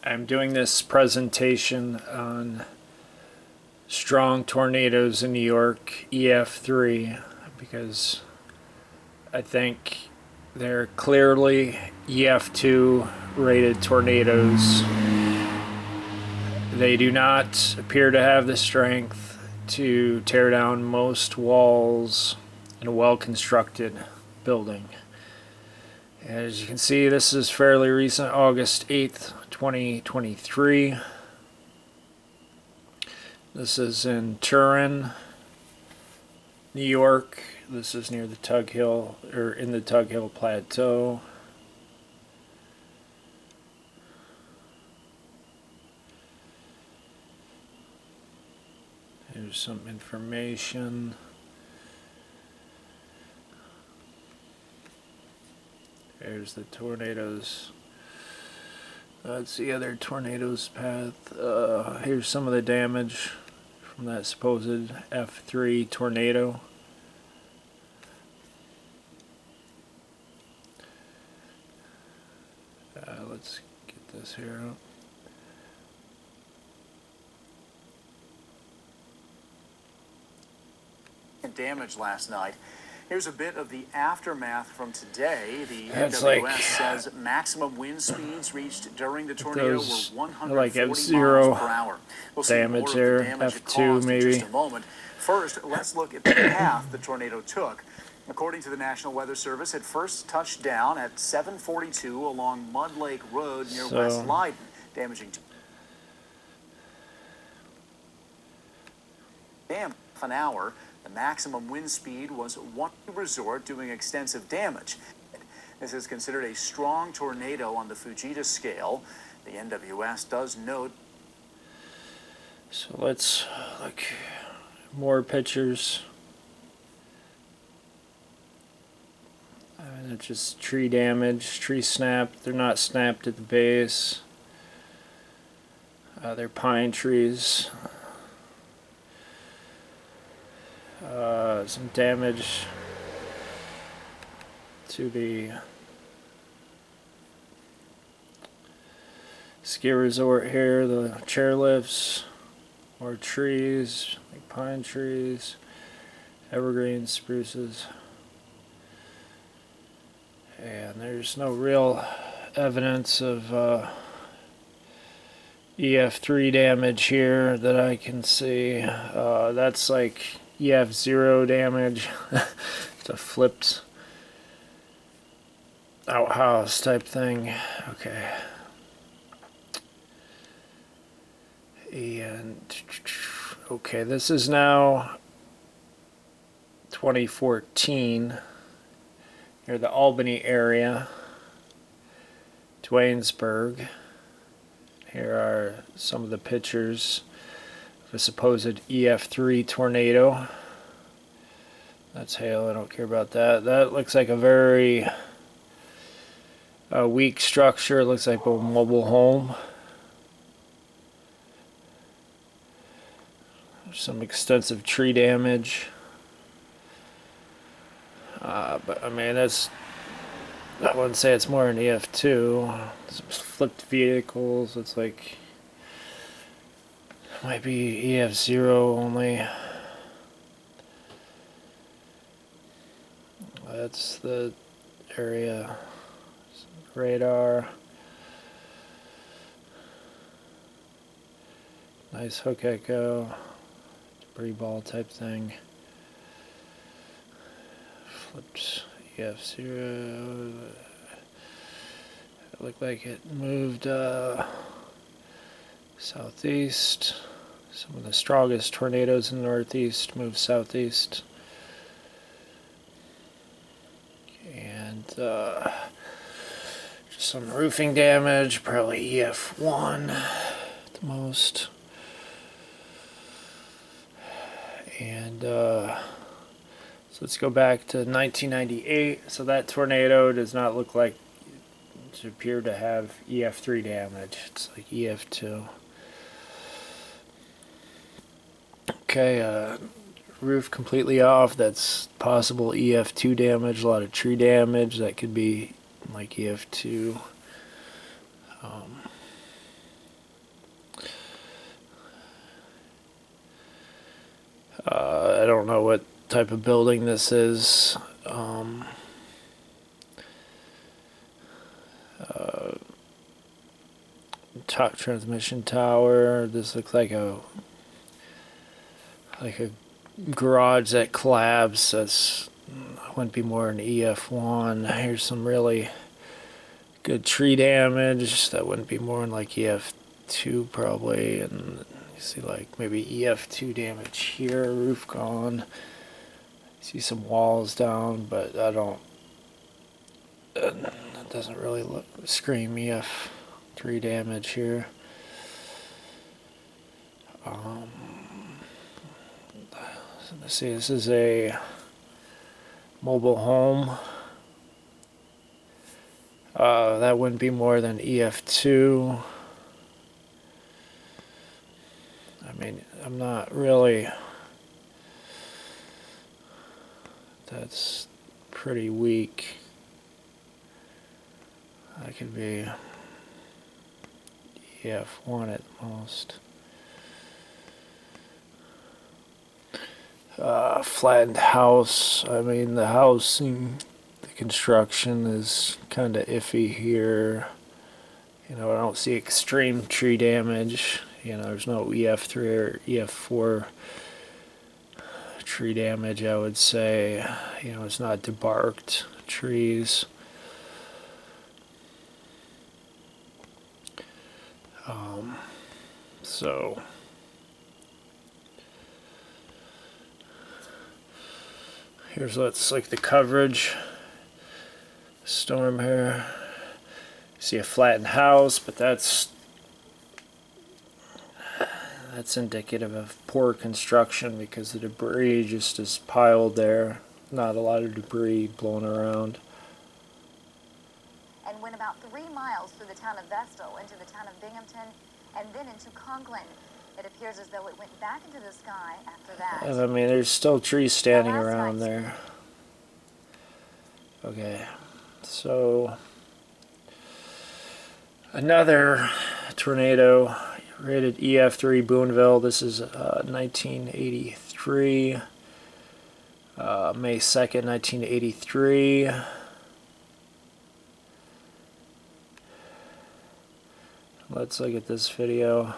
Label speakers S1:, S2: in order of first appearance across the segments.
S1: I'm doing this presentation on strong tornadoes in New York, ef-3, because I think they're clearly ef-2 rated tornadoes. They do not appear to have the strength to tear down most walls in a well-constructed building. As you can see, this is fairly recent, August 8th, 2023. This is in Turin, New York. This is near the Tug Hill, or in the Tug Hill Plateau. Here's some information. There's the tornadoes. That's the other tornado's path. Here's some of the damage from that supposed ef-3 tornado. Let's get this here out.
S2: Damage last night. Here's a bit of the aftermath from today. The
S1: That's
S2: NWS says maximum wind speeds reached during the tornado were 140
S1: like
S2: miles per hour. We'll see
S1: damage
S2: more
S1: there,
S2: of the damage it
S1: F2
S2: caused
S1: maybe.
S2: in just a moment. First, let's look at the path the tornado took. According to the National Weather Service, it first touched down at 7:42 along Mud Lake Road near West Leiden, damaging half an hour. The maximum wind speed was one resort doing extensive damage. This is considered a strong tornado on the Fujita scale. The NWS does note.
S1: So let's look more pictures. It's just tree damage, tree snapped. They're not snapped at the base. They're pine trees. Some damage to the ski resort here, the chairlifts, more trees, like pine trees, evergreens, spruces. And there's no real evidence of ef-3 damage here that I can see. That's like ef-0 damage. It's a flipped outhouse type thing. Okay. And okay, this is now 2014 near the Albany area, Duanesburg. Here are some of the pictures of a supposed ef-3 tornado. That's hail, I don't care about that. That looks like a very weak structure. It looks like a mobile home. There's some extensive tree damage. But I mean, I wouldn't say it's more an ef-2. Some flipped vehicles. It's like it might be ef-0 only. That's the area. Radar. Nice hook echo. Debris ball type thing. Flipped ef-0. It looked like it moved southeast. Some of the strongest tornadoes in the Northeast move southeast. And just some roofing damage, probably ef-1 at the most. And so let's go back to 1998. So that tornado does not look like to appear to have ef-3 damage. It's like ef-2. Okay, roof completely off. That's possible ef-2 damage. A lot of tree damage. That could be like ef-2. know what type of building this is. Top transmission tower. This looks like a garage that collapsed. That's wouldn't be more than ef-1. Here's some really good tree damage. That wouldn't be more than like ef-2 probably. And you see like maybe ef-2 damage here. Roof gone. See some walls down, but I don't. It doesn't really scream ef-3 damage here. Let's see, this is a mobile home. That wouldn't be more than ef-2. I mean, I'm not really. That's pretty weak. That could be ef-1 at most. Flattened house. I mean, the housing, the construction is kind of iffy here. You know, I don't see extreme tree damage. You know, there's no ef-3 or ef-4 tree damage, I would say. You know, it's not debarked trees. So here's what's like the coverage. Storm here. See a flattened house, but that's indicative of poor construction because the debris just is piled there. Not a lot of debris blown around.
S3: And went about 3 miles through the town of Vestal into the town of Binghamton and then into Conklin. It appears as though it went back into the sky after that.
S1: And I mean, there's still trees standing around there. Okay, so another tornado rated ef-3 Boonville. This is 1983, May 2nd, 1983. Let's look at this video.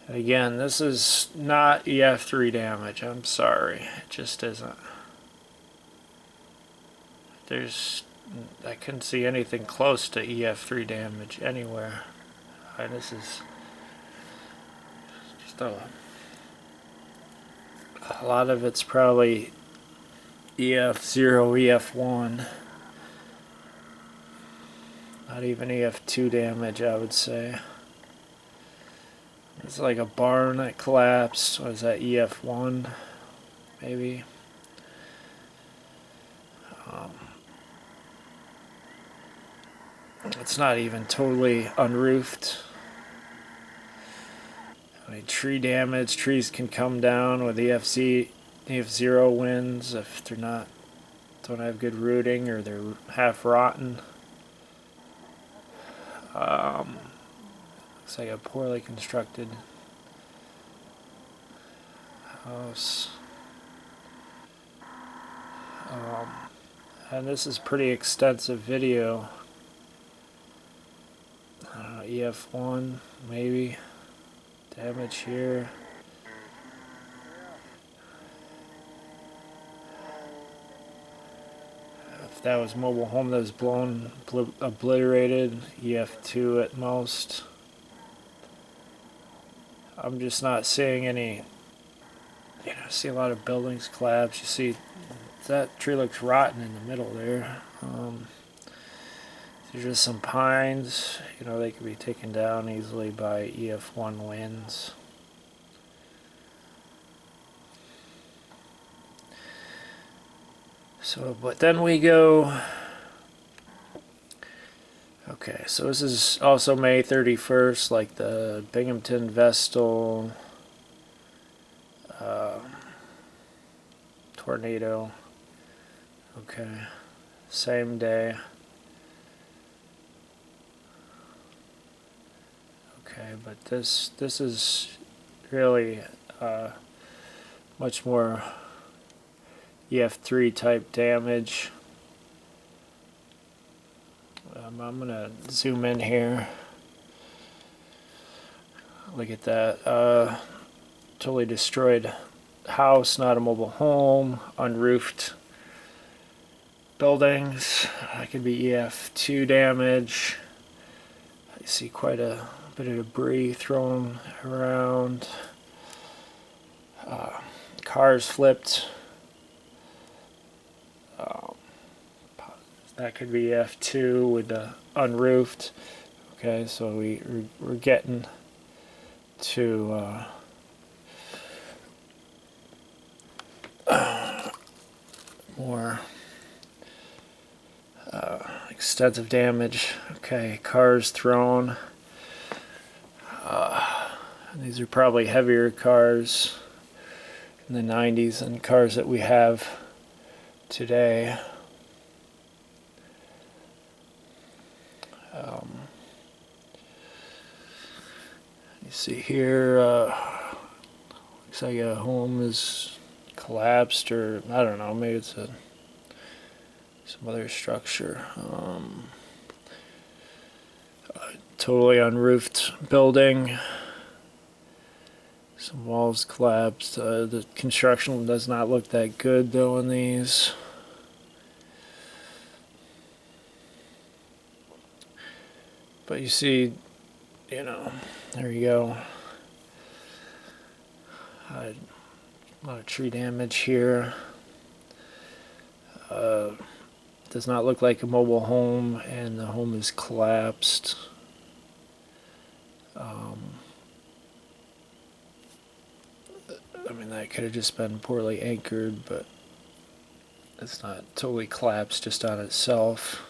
S1: Again, this is not ef-3 damage. I'm sorry, it just isn't. I couldn't see anything close to ef-3 damage anywhere. This is just a lot of it's probably ef-0, ef-1. Not even ef-2 damage, I would say. It's like a barn that collapsed. What is that, ef-1? Maybe. It's not even totally unroofed. I mean, tree damage. Trees can come down with ef-0 winds if they're don't have good rooting or they're half rotten. Looks like a poorly constructed house. And this is pretty extensive video. ef-1 maybe. Damage here. If that was mobile home that was blown, obliterated, ef-2 at most. I'm just not seeing any, you know, I see a lot of buildings collapse. You see that tree looks rotten in the middle there. There's just some pines, you know, they could be taken down easily by ef-1 winds. So, but then we go, okay, so this is also May 31st, like the Binghamton Vestal tornado. Okay, same day. Okay, but this is really much more ef-3 type damage. I'm gonna zoom in here. Look at that. Totally destroyed house, not a mobile home, unroofed buildings. That could be ef-2 damage. I see quite a bit of debris thrown around. Cars flipped. That could be ef-2 with the unroofed. Okay, so we're getting to more extensive damage. Okay, cars thrown. These are probably heavier cars in the 90s than cars that we have today. You see here, looks like a home is collapsed, or I don't know, maybe it's some other structure. Totally unroofed building. Some walls collapsed. The construction does not look that good though in these. But you see, you know, there you go. A lot of tree damage here. Does not look like a mobile home, and the home is collapsed. I mean, that could have just been poorly anchored, but it's not totally collapsed just on itself.